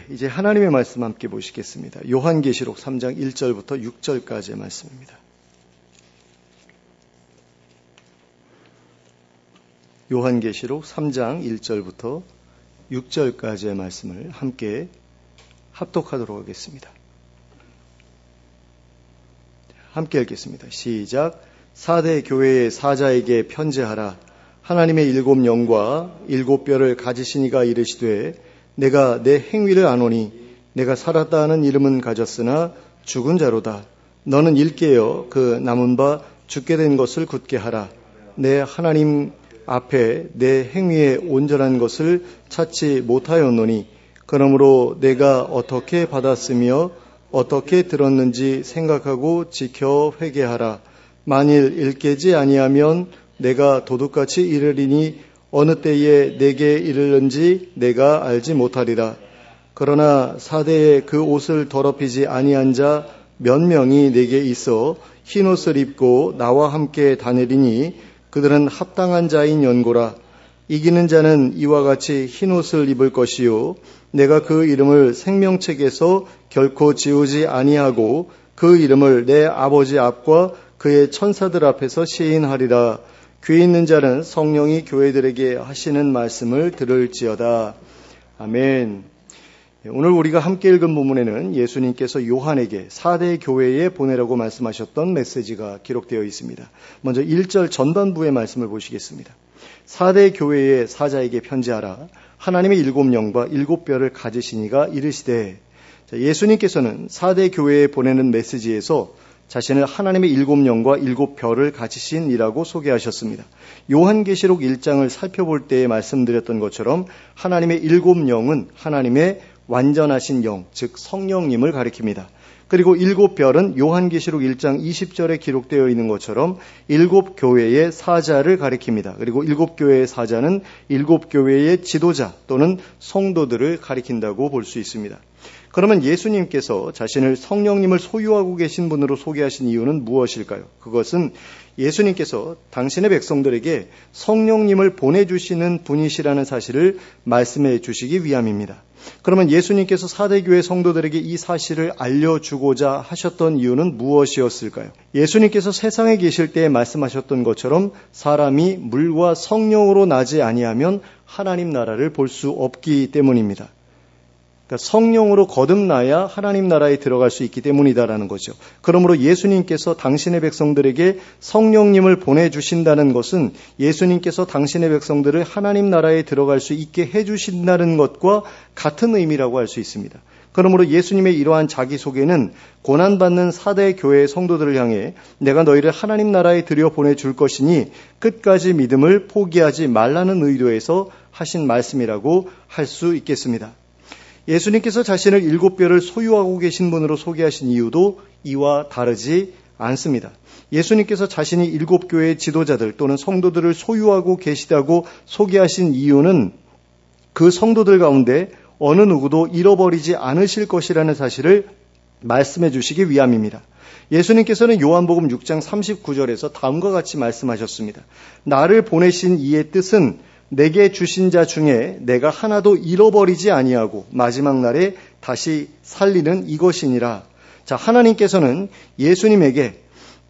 이제 하나님의 말씀 함께 보시겠습니다. 요한계시록 3장 1절부터 6절까지의 말씀입니다. 요한계시록 3장 1절부터 6절까지의 말씀을 함께 합독하도록 하겠습니다. 함께 읽겠습니다. 시작. 4대 교회의 사자에게 편지하라. 하나님의 7 영과 7 뼈를 가지신 이가 이르시되 내가 내 행위를 아노니 내가 살았다 하는 이름은 가졌으나 죽은 자로다. 너는 일깨어 그 남은 바 죽게 된 것을 굳게 하라. 내 하나님 앞에 내 행위의 온전한 것을 찾지 못하였노니 그러므로 내가 어떻게 받았으며 어떻게 들었는지 생각하고 지켜 회개하라. 만일 일깨지 아니하면 내가 도둑같이 이르리니 어느 때에 내게 이르는지 내가 알지 못하리라. 그러나 4대에 그 옷을 더럽히지 아니한 자 몇 명이 내게 있어 흰옷을 입고 나와 함께 다니리니 그들은 합당한 자인 연고라. 이기는 자는 이와 같이 흰옷을 입을 것이요 내가 그 이름을 생명책에서 결코 지우지 아니하고 그 이름을 내 아버지 앞과 그의 천사들 앞에서 시인하리라. 귀 있는 자는 성령이 교회들에게 하시는 말씀을 들을지어다. 아멘. 오늘 우리가 함께 읽은 본문에는 예수님께서 요한에게 4대 교회에 보내라고 말씀하셨던 메시지가 기록되어 있습니다. 먼저 1절 전반부의 말씀을 보시겠습니다. 4대 교회의 사자에게 편지하라. 하나님의 7 영과 7 뼈를 가지신 이가 이르시되. 예수님께서는 4대 교회에 보내는 메시지에서 자신을 하나님의 7 영과 7 뼈를 가지신 이라고 소개하셨습니다. 요한계시록 1장을 살펴볼 때에 말씀드렸던 것처럼 하나님의 7 영은 하나님의 완전하신 영, 즉 성령님을 가리킵니다. 그리고 7 뼈는 요한계시록 1장 20절에 기록되어 있는 것처럼 7 교회의 사자를 가리킵니다. 그리고 7 교회의 사자는 7 교회의 지도자 또는 성도들을 가리킨다고 볼 수 있습니다. 그러면 예수님께서 자신을 성령님을 소유하고 계신 분으로 소개하신 이유는 무엇일까요? 그것은 예수님께서 당신의 백성들에게 성령님을 보내주시는 분이시라는 사실을 말씀해 주시기 위함입니다. 그러면 예수님께서 4대 교회 성도들에게 이 사실을 알려주고자 하셨던 이유는 무엇이었을까요? 예수님께서 세상에 계실 때 말씀하셨던 것처럼 사람이 물과 성령으로 나지 아니하면 하나님 나라를 볼 수 없기 때문입니다. 그러니까 성령으로 거듭나야 하나님 나라에 들어갈 수 있기 때문이다라는 거죠. 그러므로 예수님께서 당신의 백성들에게 성령님을 보내주신다는 것은 예수님께서 당신의 백성들을 하나님 나라에 들어갈 수 있게 해주신다는 것과 같은 의미라고 할 수 있습니다. 그러므로 예수님의 이러한 자기소개는 고난받는 4대 교회의 성도들을 향해 내가 너희를 하나님 나라에 들여보내줄 것이니 끝까지 믿음을 포기하지 말라는 의도에서 하신 말씀이라고 할 수 있겠습니다. 예수님께서 자신을 7 뼈를 소유하고 계신 분으로 소개하신 이유도 이와 다르지 않습니다. 예수님께서 자신이 7 교회의 지도자들 또는 성도들을 소유하고 계시다고 소개하신 이유는 그 성도들 가운데 어느 누구도 잃어버리지 않으실 것이라는 사실을 말씀해 주시기 위함입니다. 예수님께서는 요한복음 6장 39절에서 다음과 같이 말씀하셨습니다. 나를 보내신 이의 뜻은 내게 주신 자 중에 내가 하나도 잃어버리지 아니하고 마지막 날에 다시 살리는 이것이니라. 자, 하나님께서는 예수님에게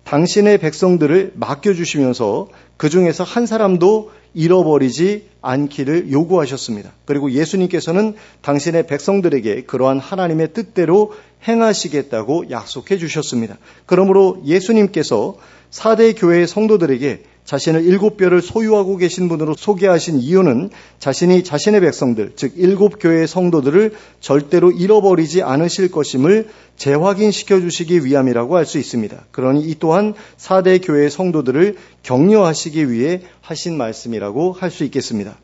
당신의 백성들을 맡겨주시면서 그 중에서 한 사람도 잃어버리지 않기를 요구하셨습니다. 그리고 예수님께서는 당신의 백성들에게 그러한 하나님의 뜻대로 행하시겠다고 약속해 주셨습니다. 그러므로 예수님께서 4대 교회의 성도들에게 자신을 7 뼈를 소유하고 계신 분으로 소개하신 이유는 자신이 자신의 백성들, 즉 7 교회의 성도들을 절대로 잃어버리지 않으실 것임을 재확인시켜 주시기 위함이라고 할 수 있습니다. 그러니 이 또한 4대 교회의 성도들을 격려하시기 위해 하신 말씀이라고 할 수 있겠습니다.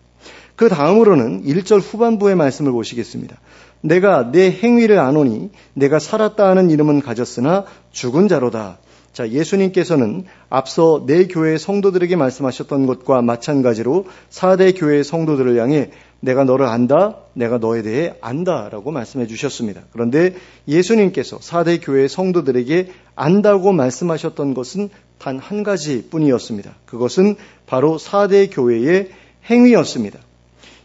그 다음으로는 1절 후반부의 말씀을 보시겠습니다. 내가 내 행위를 아노니 내가 살았다 하는 이름은 가졌으나 죽은 자로다. 자, 예수님께서는 앞서 내 교회의 성도들에게 말씀하셨던 것과 마찬가지로 4대 교회의 성도들을 향해 내가 너를 안다, 내가 너에 대해 안다라고 말씀해 주셨습니다. 그런데 예수님께서 4대 교회의 성도들에게 안다고 말씀하셨던 것은 단 한 가지 뿐이었습니다. 그것은 바로 4대 교회의 행위였습니다.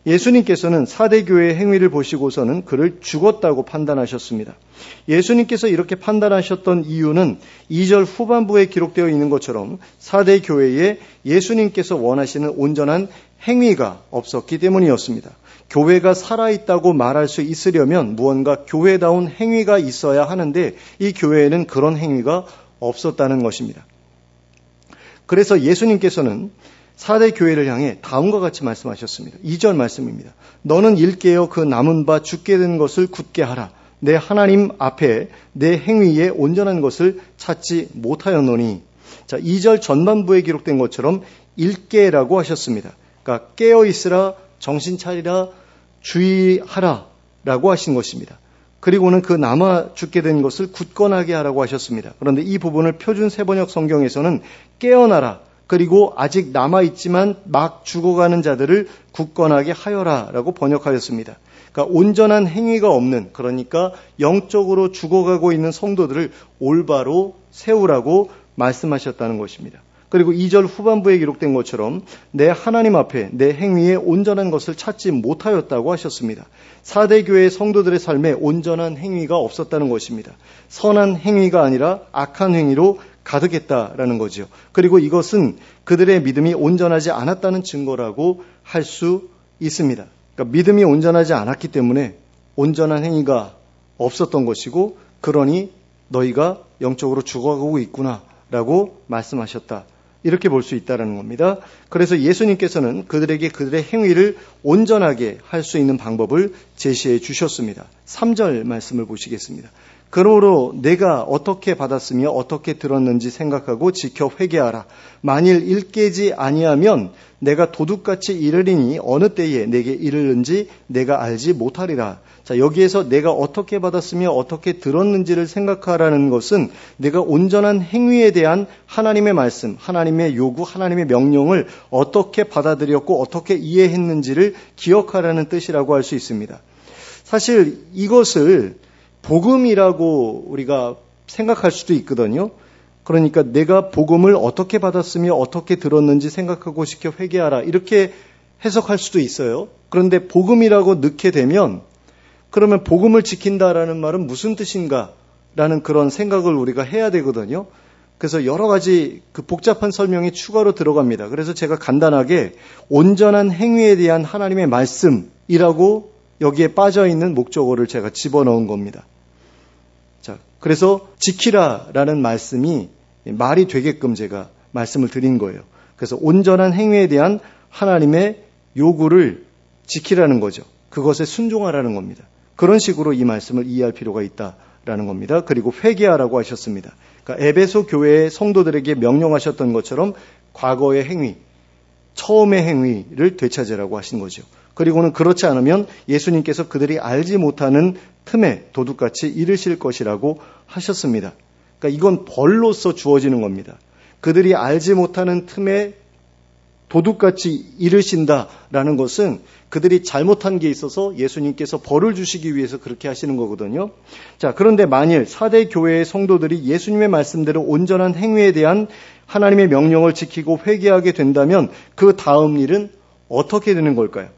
예수님께서는 사대 교회의 행위를 보시고서는 그를 죽었다고 판단하셨습니다. 예수님께서 이렇게 판단하셨던 이유는 2절 후반부에 기록되어 있는 것처럼 사대 교회에 예수님께서 원하시는 온전한 행위가 없었기 때문이었습니다. 교회가 살아있다고 말할 수 있으려면 무언가 교회다운 행위가 있어야 하는데 이 교회에는 그런 행위가 없었다는 것입니다. 그래서 예수님께서는 사대 교회를 향해 다음과 같이 말씀하셨습니다. 2절 말씀입니다. 너는 일깨어 그 남은 바 죽게 된 것을 굳게 하라. 내 하나님 앞에 내 행위에 온전한 것을 찾지 못하였노니. 자, 2절 전반부에 기록된 것처럼 일깨라고 하셨습니다. 그러니까 깨어 있으라, 정신 차리라, 주의하라 라고 하신 것입니다. 그리고는 그 남아 죽게 된 것을 굳건하게 하라고 하셨습니다. 그런데 이 부분을 표준 세번역 성경에서는 깨어나라, 그리고 아직 남아있지만 막 죽어가는 자들을 굳건하게 하여라 라고 번역하였습니다. 그러니까 온전한 행위가 없는, 그러니까 영적으로 죽어가고 있는 성도들을 올바로 세우라고 말씀하셨다는 것입니다. 그리고 2절 후반부에 기록된 것처럼 내 하나님 앞에 내 행위에 온전한 것을 찾지 못하였다고 하셨습니다. 사대 교회의 성도들의 삶에 온전한 행위가 없었다는 것입니다. 선한 행위가 아니라 악한 행위로 가득했다라는 거죠. 그리고 이것은 그들의 믿음이 온전하지 않았다는 증거라고 할 수 있습니다. 그러니까 믿음이 온전하지 않았기 때문에 온전한 행위가 없었던 것이고, 그러니 너희가 영적으로 죽어가고 있구나라고 말씀하셨다. 이렇게 볼 수 있다는 겁니다. 그래서 예수님께서는 그들에게 그들의 행위를 온전하게 할 수 있는 방법을 제시해 주셨습니다. 3절 말씀을 보시겠습니다. 그러므로 내가 어떻게 받았으며 어떻게 들었는지 생각하고 지켜 회개하라. 만일 일깨지 아니하면 내가 도둑같이 이르리니 어느 때에 내게 이르는지 내가 알지 못하리라. 자, 여기에서 내가 어떻게 받았으며 어떻게 들었는지를 생각하라는 것은 내가 온전한 행위에 대한 하나님의 말씀, 하나님의 요구, 하나님의 명령을 어떻게 받아들였고 어떻게 이해했는지를 기억하라는 뜻이라고 할 수 있습니다. 사실 이것을 복음이라고 우리가 생각할 수도 있거든요. 그러니까 내가 복음을 어떻게 받았으며 어떻게 들었는지 생각하고 지켜 회개하라, 이렇게 해석할 수도 있어요. 그런데 복음이라고 넣게 되면 그러면 복음을 지킨다라는 말은 무슨 뜻인가라는 그런 생각을 우리가 해야 되거든요. 그래서 여러 가지 그 복잡한 설명이 추가로 들어갑니다. 그래서 제가 간단하게 온전한 행위에 대한 하나님의 말씀이라고 여기에 빠져있는 목적어를 제가 집어넣은 겁니다. 자, 그래서 지키라라는 말씀이 말이 되게끔 제가 말씀을 드린 거예요. 그래서 온전한 행위에 대한 하나님의 요구를 지키라는 거죠. 그것에 순종하라는 겁니다. 그런 식으로 이 말씀을 이해할 필요가 있다라는 겁니다. 그리고 회개하라고 하셨습니다. 그러니까 에베소 교회의 성도들에게 명령하셨던 것처럼 과거의 행위, 처음의 행위를 되찾으라고 하신 거죠. 그리고는 그렇지 않으면 예수님께서 그들이 알지 못하는 틈에 도둑같이 이르실 것이라고 하셨습니다. 그러니까 이건 벌로서 주어지는 겁니다. 그들이 알지 못하는 틈에 도둑같이 이르신다라는 것은 그들이 잘못한 게 있어서 예수님께서 벌을 주시기 위해서 그렇게 하시는 거거든요. 자, 그런데 만일 사대 교회의 성도들이 예수님의 말씀대로 온전한 행위에 대한 하나님의 명령을 지키고 회개하게 된다면 그 다음 일은 어떻게 되는 걸까요?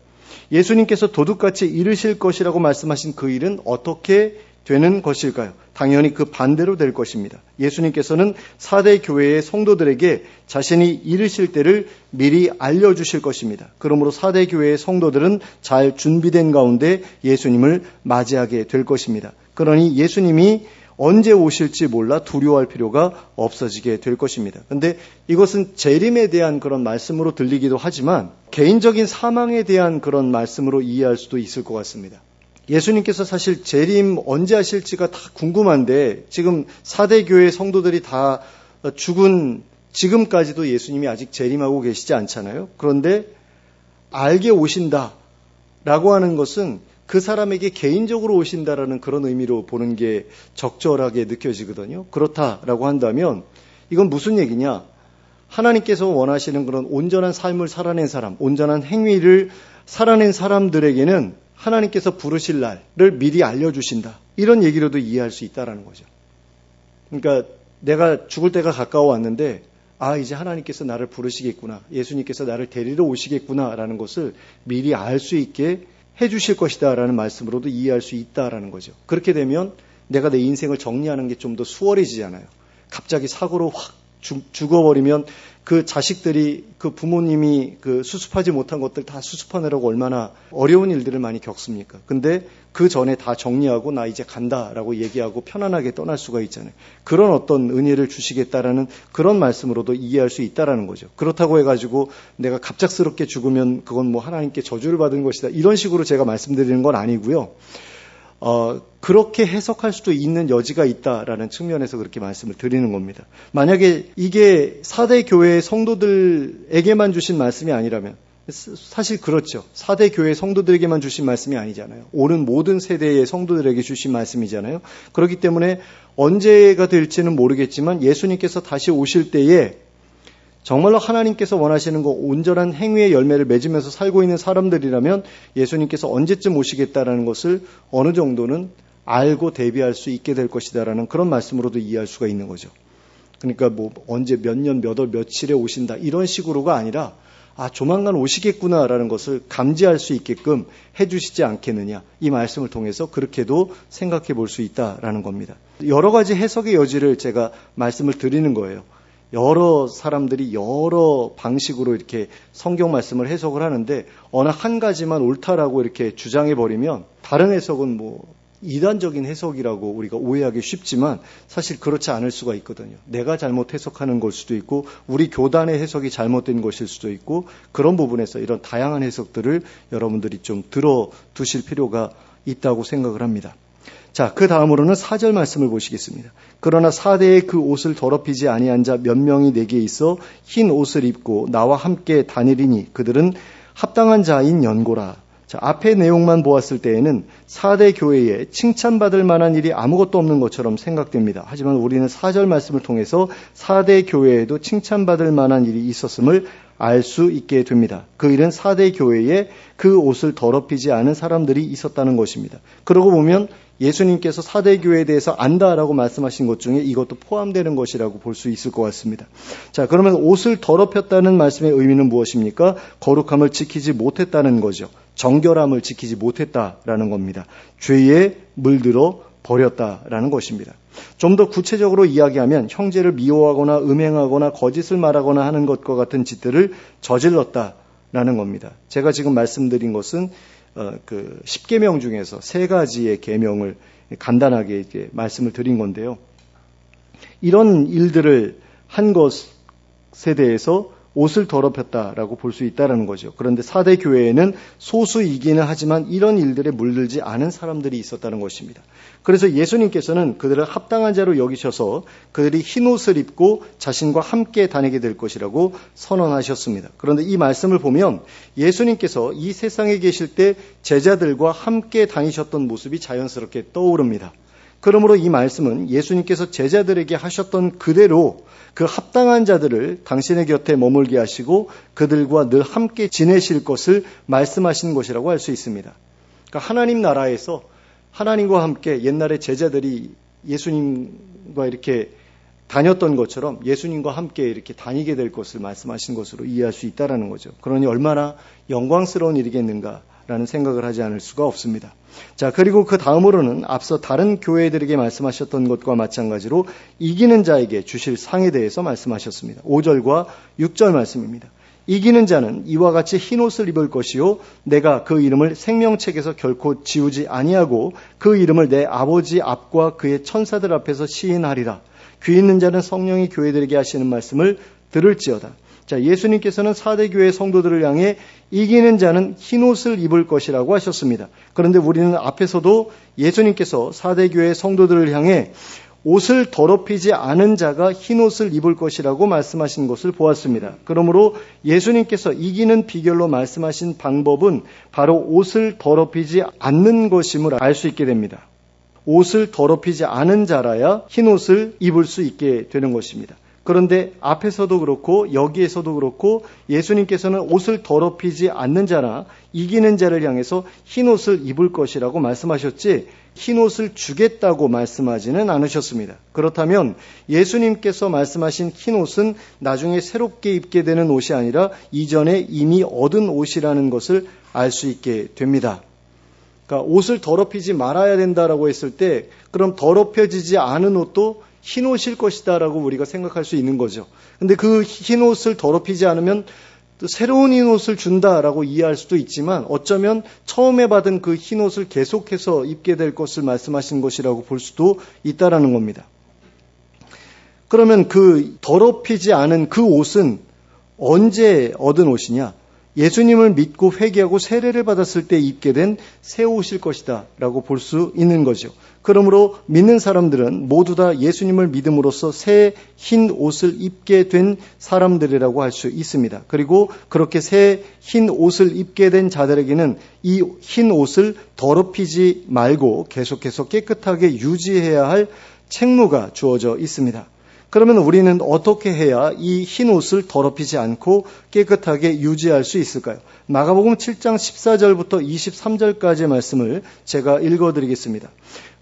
예수님께서 도둑같이 이르실 것이라고 말씀하신 그 일은 어떻게 되는 것일까요? 당연히 그 반대로 될 것입니다. 예수님께서는 사대 교회의 성도들에게 자신이 이르실 때를 미리 알려주실 것입니다. 그러므로 사대 교회의 성도들은 잘 준비된 가운데 예수님을 맞이하게 될 것입니다. 그러니 예수님이 언제 오실지 몰라 두려워할 필요가 없어지게 될 것입니다. 그런데 이것은 재림에 대한 그런 말씀으로 들리기도 하지만 개인적인 사망에 대한 그런 말씀으로 이해할 수도 있을 것 같습니다. 예수님께서 사실 재림 언제 하실지가 다 궁금한데 지금 사대 교회 성도들이 다 죽은 지금까지도 예수님이 아직 재림하고 계시지 않잖아요. 그런데 알게 오신다라고 하는 것은 그 사람에게 개인적으로 오신다라는 그런 의미로 보는 게 적절하게 느껴지거든요. 그렇다라고 한다면 이건 무슨 얘기냐? 하나님께서 원하시는 그런 온전한 삶을 살아낸 사람, 온전한 행위를 살아낸 사람들에게는 하나님께서 부르실 날을 미리 알려주신다. 이런 얘기로도 이해할 수 있다라는 거죠. 그러니까 내가 죽을 때가 가까워 왔는데 이제 하나님께서 나를 부르시겠구나, 예수님께서 나를 데리러 오시겠구나라는 것을 미리 알 수 있게 해주실 것이다라는 말씀으로도 이해할 수 있다라는 거죠. 그렇게 되면 내가 내 인생을 정리하는 게 좀 더 수월해지잖아요. 갑자기 사고로 확 죽어버리면 그 자식들이, 그 부모님이 그 수습하지 못한 것들 다 수습하느라고 얼마나 어려운 일들을 많이 겪습니까? 근데 그 전에 다 정리하고 나 이제 간다라고 얘기하고 편안하게 떠날 수가 있잖아요. 그런 어떤 은혜를 주시겠다라는 그런 말씀으로도 이해할 수 있다라는 거죠. 그렇다고 해가지고 내가 갑작스럽게 죽으면 그건 뭐 하나님께 저주를 받은 것이다, 이런 식으로 제가 말씀드리는 건 아니고요. 그렇게 해석할 수도 있는 여지가 있다라는 측면에서 그렇게 말씀을 드리는 겁니다. 만약에 이게 4대 교회의 성도들에게만 주신 말씀이 아니라면, 사실 그렇죠. 4대 교회 성도들에게만 주신 말씀이 아니잖아요. 오는 모든 세대의 성도들에게 주신 말씀이잖아요. 그렇기 때문에 언제가 될지는 모르겠지만 예수님께서 다시 오실 때에 정말로 하나님께서 원하시는 거 온전한 행위의 열매를 맺으면서 살고 있는 사람들이라면 예수님께서 언제쯤 오시겠다라는 것을 어느 정도는 알고 대비할 수 있게 될 것이다라는 그런 말씀으로도 이해할 수가 있는 거죠. 그러니까 뭐 언제 몇 년 몇 월 며칠에 오신다, 이런 식으로가 아니라 조만간 오시겠구나라는 것을 감지할 수 있게끔 해주시지 않겠느냐, 이 말씀을 통해서 그렇게도 생각해 볼 수 있다라는 겁니다. 여러 가지 해석의 여지를 제가 말씀을 드리는 거예요. 여러 사람들이 여러 방식으로 이렇게 성경 말씀을 해석을 하는데 어느 한 가지만 옳다라고 이렇게 주장해버리면 다른 해석은 뭐 이단적인 해석이라고 우리가 오해하기 쉽지만 사실 그렇지 않을 수가 있거든요. 내가 잘못 해석하는 걸 수도 있고 우리 교단의 해석이 잘못된 것일 수도 있고, 그런 부분에서 이런 다양한 해석들을 여러분들이 좀 들어두실 필요가 있다고 생각을 합니다. 자, 그 다음으로는 4절 말씀을 보시겠습니다. 그러나 4대의 그 옷을 더럽히지 아니한 자 몇 명이 내게 있어 흰 옷을 입고 나와 함께 다니리니 그들은 합당한 자인 연고라. 자, 앞의 내용만 보았을 때에는 4대 교회에 칭찬받을 만한 일이 아무것도 없는 것처럼 생각됩니다. 하지만 우리는 4절 말씀을 통해서 4대 교회에도 칭찬받을 만한 일이 있었음을 알 수 있게 됩니다. 그 일은 4대 교회에 그 옷을 더럽히지 않은 사람들이 있었다는 것입니다. 그러고 보면 예수님께서 4대 교회에 대해서 안다라고 말씀하신 것 중에 이것도 포함되는 것이라고 볼 수 있을 것 같습니다. 자, 그러면 옷을 더럽혔다는 말씀의 의미는 무엇입니까? 거룩함을 지키지 못했다는 거죠. 정결함을 지키지 못했다라는 겁니다. 죄에 물들어 버렸다라는 것입니다. 좀 더 구체적으로 이야기하면 형제를 미워하거나 음행하거나 거짓을 말하거나 하는 것과 같은 짓들을 저질렀다라는 겁니다. 제가 지금 말씀드린 것은 그 10계명 중에서 3가지의 계명을 간단하게 이제 말씀을 드린 건데요. 이런 일들을 한 것에 대해서 옷을 더럽혔다라고 볼 수 있다는 거죠. 그런데 4대 교회에는 소수이기는 하지만 이런 일들에 물들지 않은 사람들이 있었다는 것입니다. 그래서 예수님께서는 그들을 합당한 자로 여기셔서 그들이 흰 옷을 입고 자신과 함께 다니게 될 것이라고 선언하셨습니다. 그런데 이 말씀을 보면 예수님께서 이 세상에 계실 때 제자들과 함께 다니셨던 모습이 자연스럽게 떠오릅니다. 그러므로 이 말씀은 예수님께서 제자들에게 하셨던 그대로 그 합당한 자들을 당신의 곁에 머물게 하시고 그들과 늘 함께 지내실 것을 말씀하신 것이라고 할 수 있습니다. 그러니까 하나님 나라에서 하나님과 함께 옛날에 제자들이 예수님과 이렇게 다녔던 것처럼 예수님과 함께 이렇게 다니게 될 것을 말씀하신 것으로 이해할 수 있다는 거죠. 그러니 얼마나 영광스러운 일이겠는가 라는 생각을 하지 않을 수가 없습니다. 자, 그리고 그 다음으로는 앞서 다른 교회들에게 말씀하셨던 것과 마찬가지로 이기는 자에게 주실 상에 대해서 말씀하셨습니다. 5절과 6절 말씀입니다. 이기는 자는 이와 같이 흰옷을 입을 것이요 내가 그 이름을 생명책에서 결코 지우지 아니하고 그 이름을 내 아버지 앞과 그의 천사들 앞에서 시인하리라. 귀 있는 자는 성령이 교회들에게 하시는 말씀을 들을지어다. 자, 예수님께서는 4대 교회 성도들을 향해 이기는 자는 흰옷을 입을 것이라고 하셨습니다. 그런데 우리는 앞에서도 예수님께서 4대 교회 성도들을 향해 옷을 더럽히지 않은 자가 흰옷을 입을 것이라고 말씀하신 것을 보았습니다. 그러므로 예수님께서 이기는 비결로 말씀하신 방법은 바로 옷을 더럽히지 않는 것임을 알 수 있게 됩니다. 옷을 더럽히지 않은 자라야 흰옷을 입을 수 있게 되는 것입니다. 그런데 앞에서도 그렇고 여기에서도 그렇고 예수님께서는 옷을 더럽히지 않는 자나 이기는 자를 향해서 흰옷을 입을 것이라고 말씀하셨지 흰옷을 주겠다고 말씀하지는 않으셨습니다. 그렇다면 예수님께서 말씀하신 흰옷은 나중에 새롭게 입게 되는 옷이 아니라 이전에 이미 얻은 옷이라는 것을 알 수 있게 됩니다. 그러니까 옷을 더럽히지 말아야 된다라고 했을 때 그럼 더럽혀지지 않은 옷도 흰옷일 것이다라고 우리가 생각할 수 있는 거죠. 근데 그 흰옷을 더럽히지 않으면 또 새로운 흰옷을 준다라고 이해할 수도 있지만 어쩌면 처음에 받은 그 흰옷을 계속해서 입게 될 것을 말씀하신 것이라고 볼 수도 있다라는 겁니다. 그러면 그 더럽히지 않은 그 옷은 언제 얻은 옷이냐? 예수님을 믿고 회개하고 세례를 받았을 때 입게 된 새 옷일 것이다 라고 볼 수 있는 거죠. 그러므로 믿는 사람들은 모두 다 예수님을 믿음으로써 새 흰 옷을 입게 된 사람들이라고 할 수 있습니다. 그리고 그렇게 새 흰 옷을 입게 된 자들에게는 이 흰 옷을 더럽히지 말고 계속해서 깨끗하게 유지해야 할 책무가 주어져 있습니다. 그러면 우리는 어떻게 해야 이 흰 옷을 더럽히지 않고 깨끗하게 유지할 수 있을까요? 마가복음 7장 14절부터 23절까지의 말씀을 제가 읽어드리겠습니다.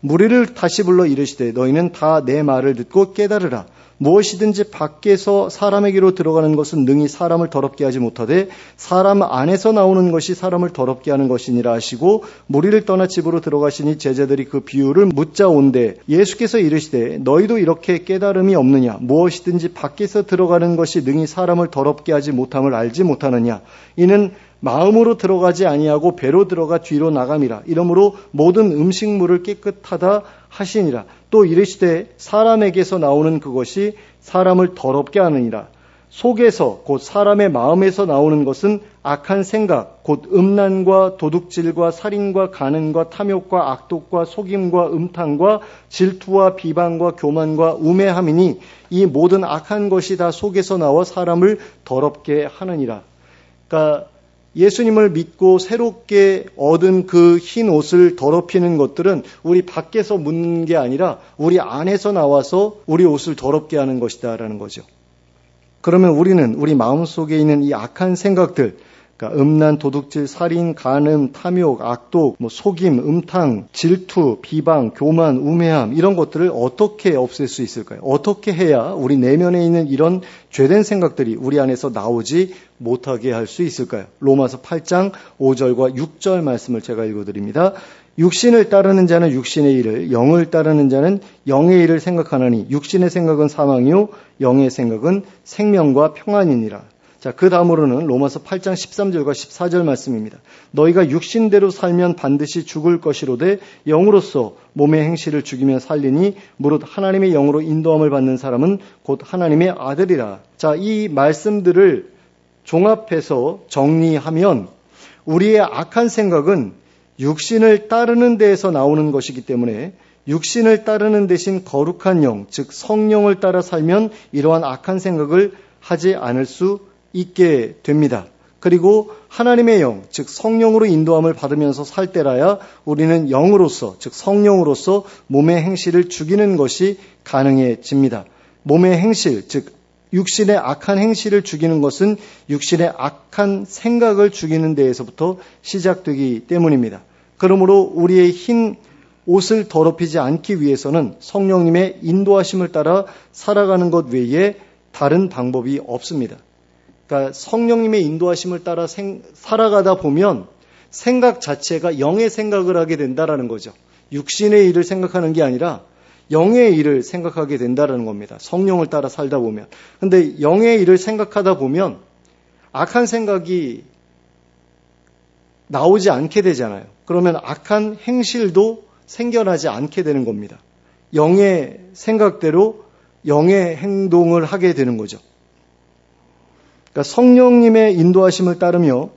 무리를 다시 불러 이르시되 너희는 다 내 말을 듣고 깨달으라. 무엇이든지 밖에서 사람에게로 들어가는 것은 능히 사람을 더럽게 하지 못하되 사람 안에서 나오는 것이 사람을 더럽게 하는 것이니라 하시고 무리를 떠나 집으로 들어가시니 제자들이 그 비유를 묻자온대 예수께서 이르시되 너희도 이렇게 깨달음이 없느냐 무엇이든지 밖에서 들어가는 것이 능히 사람을 더럽게 하지 못함을 알지 못하느냐 이는 마음으로 들어가지 아니하고 배로 들어가 뒤로 나감이라 이러므로 모든 음식물을 깨끗하다 하시니라. 또 이르시되 사람에게서 나오는 그것이 사람을 더럽게 하느니라. 속에서 곧 사람의 마음에서 나오는 것은 악한 생각 곧 음란과 도둑질과 살인과 간음과 탐욕과 악독과 속임과 음탕과 질투와 비방과 교만과 우매함이니 이 모든 악한 것이 다 속에서 나와 사람을 더럽게 하느니라. 그러니까 예수님을 믿고 새롭게 얻은 그 흰 옷을 더럽히는 것들은 우리 밖에서 묻는 게 아니라 우리 안에서 나와서 우리 옷을 더럽게 하는 것이다라는 거죠. 그러면 우리는 우리 마음속에 있는 이 악한 생각들, 그러니까 음란, 도둑질, 살인, 간음, 탐욕, 악독, 속임, 음탕, 질투, 비방, 교만, 우매함 이런 것들을 어떻게 없앨 수 있을까요? 어떻게 해야 우리 내면에 있는 이런 죄된 생각들이 우리 안에서 나오지 못하게 할 수 있을까요? 로마서 8장 5절과 6절 말씀을 제가 읽어드립니다. 육신을 따르는 자는 육신의 일을, 영을 따르는 자는 영의 일을 생각하나니 육신의 생각은 사망이요 영의 생각은 생명과 평안이니라. 자, 그 다음으로는 로마서 8장 13절과 14절 말씀입니다. 너희가 육신대로 살면 반드시 죽을 것이로되 영으로서 몸의 행실을 죽이며 살리니 무릇 하나님의 영으로 인도함을 받는 사람은 곧 하나님의 아들이라. 자, 이 말씀들을 종합해서 정리하면 우리의 악한 생각은 육신을 따르는 데에서 나오는 것이기 때문에 육신을 따르는 대신 거룩한 영, 즉 성령을 따라 살면 이러한 악한 생각을 하지 않을 수 있게 됩니다. 그리고 하나님의 영, 즉 성령으로 인도함을 받으면서 살 때라야 우리는 영으로서, 즉 성령으로서 몸의 행실을 죽이는 것이 가능해집니다. 몸의 행실, 즉 육신의 악한 행실을 죽이는 것은 육신의 악한 생각을 죽이는 데에서부터 시작되기 때문입니다. 그러므로 우리의 흰 옷을 더럽히지 않기 위해서는 성령님의 인도하심을 따라 살아가는 것 외에 다른 방법이 없습니다. 그러니까 성령님의 인도하심을 따라 살아가다 보면 생각 자체가 영의 생각을 하게 된다라는 거죠. 육신의 일을 생각하는 게 아니라 영의 일을 생각하게 된다는 겁니다. 성령을 따라 살다 보면. 근데 영의 일을 생각하다 보면 악한 생각이 나오지 않게 되잖아요. 그러면 악한 행실도 생겨나지 않게 되는 겁니다. 영의 생각대로 영의 행동을 하게 되는 거죠. 그러니까 성령님의 인도하심을 따르며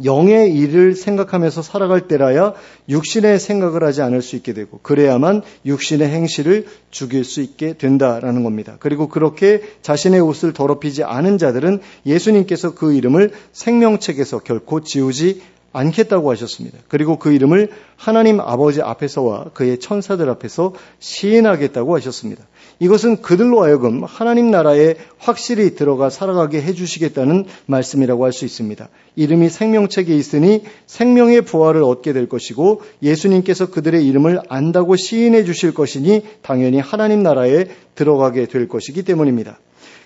영의 일을 생각하면서 살아갈 때라야 육신의 생각을 하지 않을 수 있게 되고 그래야만 육신의 행실을 죽일 수 있게 된다라는 겁니다. 그리고 그렇게 자신의 옷을 더럽히지 않은 자들은 예수님께서 그 이름을 생명책에서 결코 지우지 않겠다고 하셨습니다. 그리고 그 이름을 하나님 아버지 앞에서와 그의 천사들 앞에서 시인하겠다고 하셨습니다. 이것은 그들로 하여금 하나님 나라에 확실히 들어가 살아가게 해주시겠다는 말씀이라고 할 수 있습니다. 이름이 생명책에 있으니 생명의 부활을 얻게 될 것이고 예수님께서 그들의 이름을 안다고 시인해 주실 것이니 당연히 하나님 나라에 들어가게 될 것이기 때문입니다.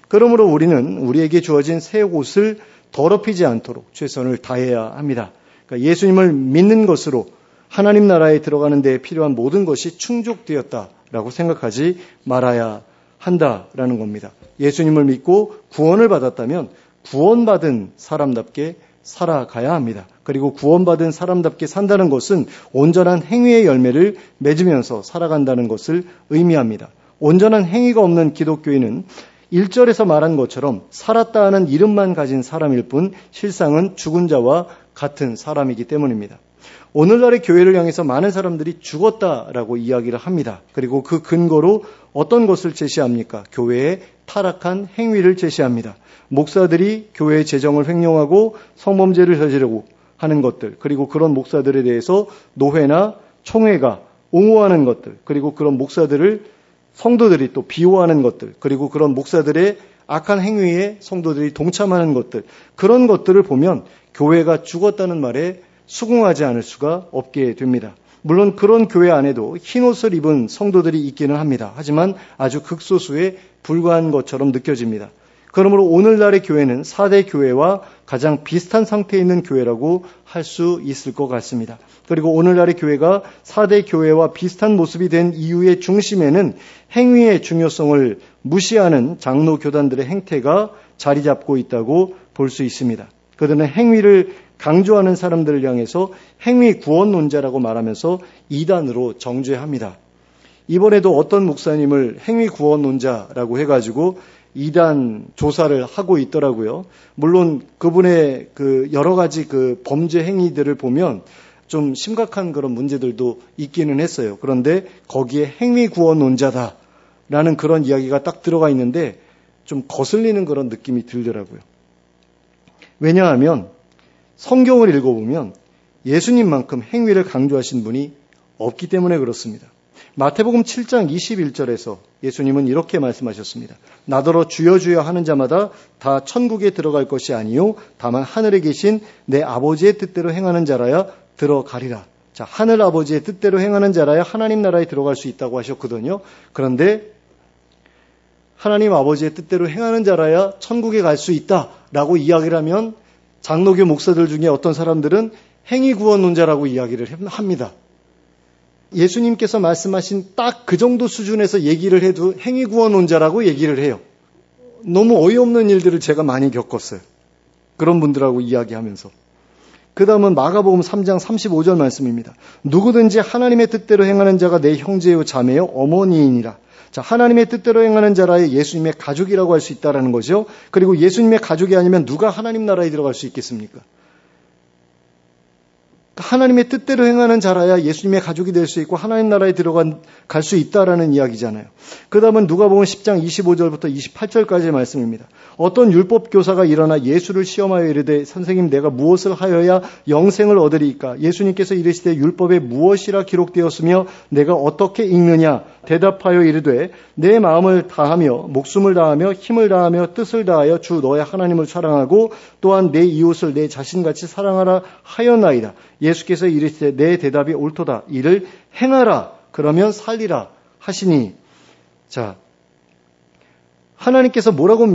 그러므로 우리는 우리에게 주어진 새 옷을 더럽히지 않도록 최선을 다해야 합니다. 그러니까 예수님을 믿는 것으로 하나님 나라에 들어가는 데 필요한 모든 것이 충족되었다라고 생각하지 말아야 한다라는 겁니다. 예수님을 믿고 구원을 받았다면 구원받은 사람답게 살아가야 합니다. 그리고 구원받은 사람답게 산다는 것은 온전한 행위의 열매를 맺으면서 살아간다는 것을 의미합니다. 온전한 행위가 없는 기독교인은 1절에서 말한 것처럼 살았다 하는 이름만 가진 사람일 뿐 실상은 죽은 자와 같은 사람이기 때문입니다. 오늘날의 교회를 향해서 많은 사람들이 죽었다라고 이야기를 합니다. 그리고 그 근거로 어떤 것을 제시합니까? 교회의 타락한 행위를 제시합니다. 목사들이 교회의 재정을 횡령하고 성범죄를 저지르고 하는 것들, 그리고 그런 목사들에 대해서 노회나 총회가 옹호하는 것들, 그리고 그런 목사들을 성도들이 또 비호하는 것들, 그리고 그런 목사들의 악한 행위에 성도들이 동참하는 것들, 그런 것들을 보면 교회가 죽었다는 말에 수긍하지 않을 수가 없게 됩니다. 물론 그런 교회 안에도 흰옷을 입은 성도들이 있기는 합니다. 하지만 아주 극소수에 불과한 것처럼 느껴집니다. 그러므로 오늘날의 교회는 4대 교회와 가장 비슷한 상태에 있는 교회라고 할 수 있을 것 같습니다. 그리고 오늘날의 교회가 4대 교회와 비슷한 모습이 된 이유의 중심에는 행위의 중요성을 무시하는 장로 교단들의 행태가 자리 잡고 있다고 볼 수 있습니다. 그들은 행위를 강조하는 사람들을 향해서 행위 구원론자라고 말하면서 이단으로 정죄합니다. 이번에도 어떤 목사님을 행위 구원론자라고 해가지고 이단 조사를 하고 있더라고요. 물론 그분의 그 여러 가지 그 범죄 행위들을 보면 좀 심각한 그런 문제들도 있기는 했어요. 그런데 거기에 행위 구원론자다라는 그런 이야기가 딱 들어가 있는데 좀 거슬리는 그런 느낌이 들더라고요. 왜냐하면 성경을 읽어보면 예수님만큼 행위를 강조하신 분이 없기 때문에 그렇습니다. 마태복음 7장 21절에서 예수님은 이렇게 말씀하셨습니다. 나더러 주여 주여 하는 자마다 다 천국에 들어갈 것이 아니요 다만 하늘에 계신 내 아버지의 뜻대로 행하는 자라야 들어가리라. 자, 하늘 아버지의 뜻대로 행하는 자라야 하나님 나라에 들어갈 수 있다고 하셨거든요. 그런데 하나님 아버지의 뜻대로 행하는 자라야 천국에 갈 수 있다라고 이야기를 하면 장로교 목사들 중에 어떤 사람들은 행위구원론자라고 이야기를 합니다. 예수님께서 말씀하신 딱 그 정도 수준에서 얘기를 해도 행위구원론자라고 얘기를 해요. 너무 어이없는 일들을 제가 많이 겪었어요. 그런 분들하고 이야기하면서. 그 다음은 마가복음 3장 35절 말씀입니다. 누구든지 하나님의 뜻대로 행하는 자가 내 형제요 자매요 어머니이니라. 자, 하나님의 뜻대로 행하는 자라의 예수님의 가족이라고 할 수 있다라는 거죠. 그리고 예수님의 가족이 아니면 누가 하나님 나라에 들어갈 수 있겠습니까? 하나님의 뜻대로 행하는 자라야 예수님의 가족이 될 수 있고 하나님 나라에 갈 수 있다라는 이야기잖아요. 그 다음은 누가복음 10장 25절부터 28절까지의 말씀입니다. 어떤 율법 교사가 일어나 예수를 시험하여 이르되 선생님 내가 무엇을 하여야 영생을 얻으리이까? 예수님께서 이르시되 율법에 무엇이라 기록되었으며 내가 어떻게 읽느냐? 대답하여 이르되 내 마음을 다하며 목숨을 다하며 힘을 다하며 뜻을 다하여 주 너의 하나님을 사랑하고 또한 내 이웃을 내 자신같이 사랑하라 하였나이다. 예수께서 이르시되 내 대답이 옳도다. 이를 행하라. 그러면 살리라 하시니. 자, 하나님께서 뭐라고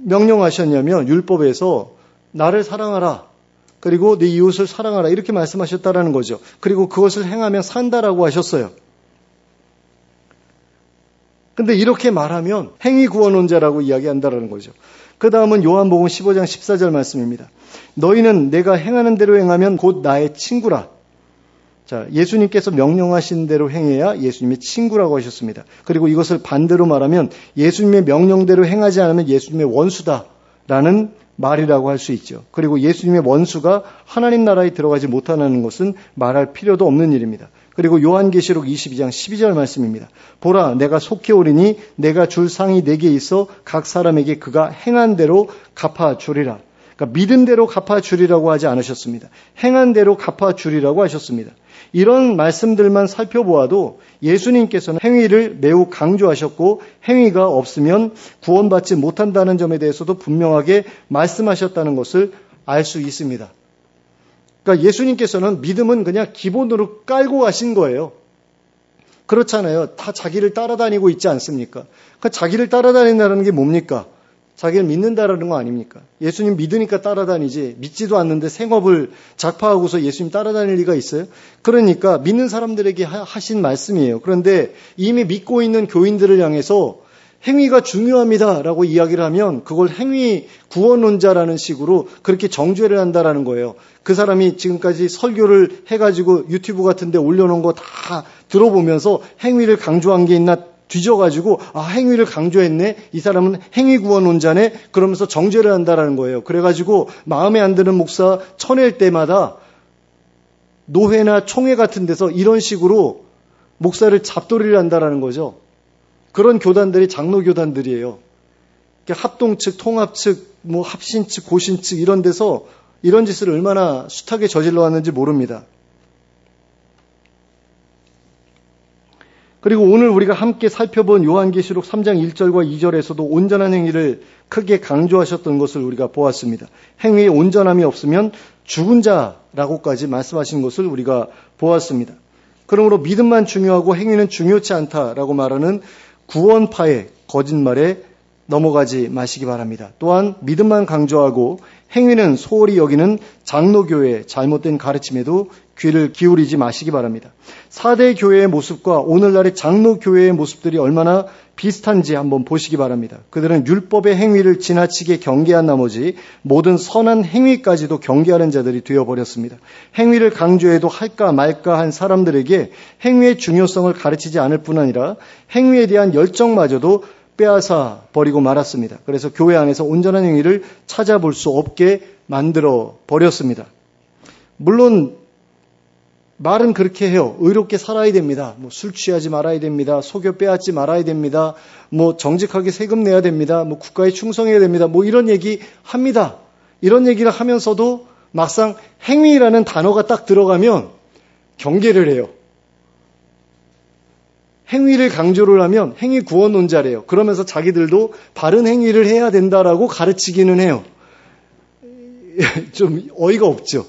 명령하셨냐면 율법에서 나를 사랑하라. 그리고 네 이웃을 사랑하라. 이렇게 말씀하셨다라는 거죠. 그리고 그것을 행하면 산다라고 하셨어요. 근데 이렇게 말하면 행위구원론자라고 이야기한다라는 거죠. 그 다음은 요한복음 15장 14절 말씀입니다. 너희는 내가 행하는 대로 행하면 곧 나의 친구라. 자, 예수님께서 명령하신 대로 행해야 예수님의 친구라고 하셨습니다. 그리고 이것을 반대로 말하면 예수님의 명령대로 행하지 않으면 예수님의 원수다라는 말이라고 할 수 있죠. 그리고 예수님의 원수가 하나님 나라에 들어가지 못하는 것은 말할 필요도 없는 일입니다. 그리고 요한계시록 22장 12절 말씀입니다. 보라 내가 속히 오리니 내가 줄 상이 내게 있어 각 사람에게 그가 행한 대로 갚아주리라. 그러니까 믿은 대로 갚아주리라고 하지 않으셨습니다. 행한 대로 갚아주리라고 하셨습니다. 이런 말씀들만 살펴보아도 예수님께서는 행위를 매우 강조하셨고 행위가 없으면 구원받지 못한다는 점에 대해서도 분명하게 말씀하셨다는 것을 알 수 있습니다. 그러니까 예수님께서는 믿음은 그냥 기본으로 깔고 가신 거예요. 그렇잖아요. 다 자기를 따라다니고 있지 않습니까? 그러니까 자기를 따라다닌다는 게 뭡니까? 자기를 믿는다라는 거 아닙니까? 예수님 믿으니까 따라다니지 믿지도 않는데 생업을 작파하고서 예수님 따라다닐 리가 있어요? 그러니까 믿는 사람들에게 하신 말씀이에요. 그런데 이미 믿고 있는 교인들을 향해서 행위가 중요합니다라고 이야기를 하면 그걸 행위 구원론자라는 식으로 그렇게 정죄를 한다라는 거예요. 그 사람이 지금까지 설교를 해가지고 유튜브 같은 데 올려놓은 거 다 들어보면서 행위를 강조한 게 있나 뒤져가지고 행위를 강조했네. 이 사람은 행위 구원론자네. 그러면서 정죄를 한다라는 거예요. 그래가지고 마음에 안 드는 목사 쳐낼 때마다 노회나 총회 같은 데서 이런 식으로 목사를 잡돌이를 한다라는 거죠. 그런 교단들이 장로교단들이에요. 합동 측, 통합 측, 합신 측, 고신 측 이런 데서 이런 짓을 얼마나 숱하게 저질러 왔는지 모릅니다. 그리고 오늘 우리가 함께 살펴본 요한계시록 3장 1절과 2절에서도 온전한 행위를 크게 강조하셨던 것을 우리가 보았습니다. 행위에 온전함이 없으면 죽은 자라고까지 말씀하신 것을 우리가 보았습니다. 그러므로 믿음만 중요하고 행위는 중요치 않다라고 말하는 구원파의 거짓말에 넘어가지 마시기 바랍니다. 또한 믿음만 강조하고 행위는 소홀히 여기는 장로교회의 잘못된 가르침에도 귀를 기울이지 마시기 바랍니다. 4대 교회의 모습과 오늘날의 장로교회의 모습들이 얼마나 비슷한지 한번 보시기 바랍니다. 그들은 율법의 행위를 지나치게 경계한 나머지 모든 선한 행위까지도 경계하는 자들이 되어버렸습니다. 행위를 강조해도 할까 말까 한 사람들에게 행위의 중요성을 가르치지 않을 뿐 아니라 행위에 대한 열정마저도 빼앗아 버리고 말았습니다. 그래서 교회 안에서 온전한 행위를 찾아볼 수 없게 만들어 버렸습니다. 물론 말은 그렇게 해요. 의롭게 살아야 됩니다. 술 취하지 말아야 됩니다. 속여 빼앗지 말아야 됩니다. 정직하게 세금 내야 됩니다. 국가에 충성해야 됩니다. 이런 얘기 합니다. 이런 얘기를 하면서도 막상 행위라는 단어가 딱 들어가면 경계를 해요. 행위를 강조를 하면 행위 구원론자래요. 그러면서 자기들도 바른 행위를 해야 된다라고 가르치기는 해요. 좀 어이가 없죠.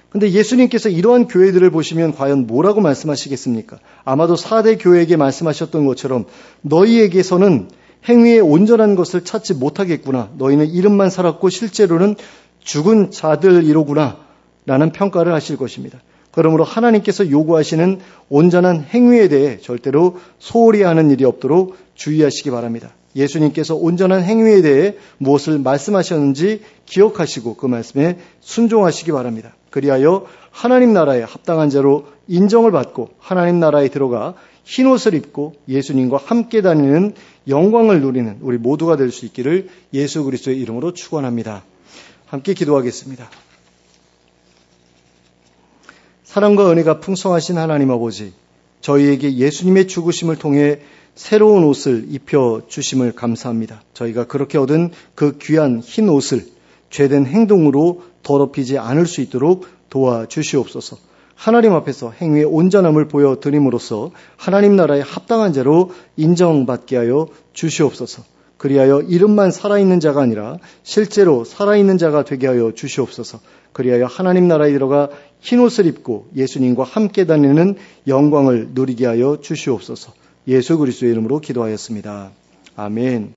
근데 예수님께서 이러한 교회들을 보시면 과연 뭐라고 말씀하시겠습니까? 아마도 4대 교회에게 말씀하셨던 것처럼 너희에게서는 행위에 온전한 것을 찾지 못하겠구나. 너희는 이름만 살았고 실제로는 죽은 자들이로구나. 라는 평가를 하실 것입니다. 그러므로 하나님께서 요구하시는 온전한 행위에 대해 절대로 소홀히 하는 일이 없도록 주의하시기 바랍니다. 예수님께서 온전한 행위에 대해 무엇을 말씀하셨는지 기억하시고 그 말씀에 순종하시기 바랍니다. 그리하여 하나님 나라에 합당한 자로 인정을 받고 하나님 나라에 들어가 흰옷을 입고 예수님과 함께 다니는 영광을 누리는 우리 모두가 될 수 있기를 예수 그리스도의 이름으로 축원합니다. 함께 기도하겠습니다. 사랑과 은혜가 풍성하신 하나님 아버지, 저희에게 예수님의 죽으심을 통해 새로운 옷을 입혀주심을 감사합니다. 저희가 그렇게 얻은 그 귀한 흰 옷을 죄된 행동으로 더럽히지 않을 수 있도록 도와주시옵소서. 하나님 앞에서 행위의 온전함을 보여드림으로써 하나님 나라에 합당한 자로 인정받게 하여 주시옵소서. 그리하여 이름만 살아있는 자가 아니라 실제로 살아있는 자가 되게 하여 주시옵소서. 그리하여 하나님 나라에 들어가 흰옷을 입고 예수님과 함께 다니는 영광을 누리게 하여 주시옵소서. 예수 그리스도의 이름으로 기도하였습니다. 아멘.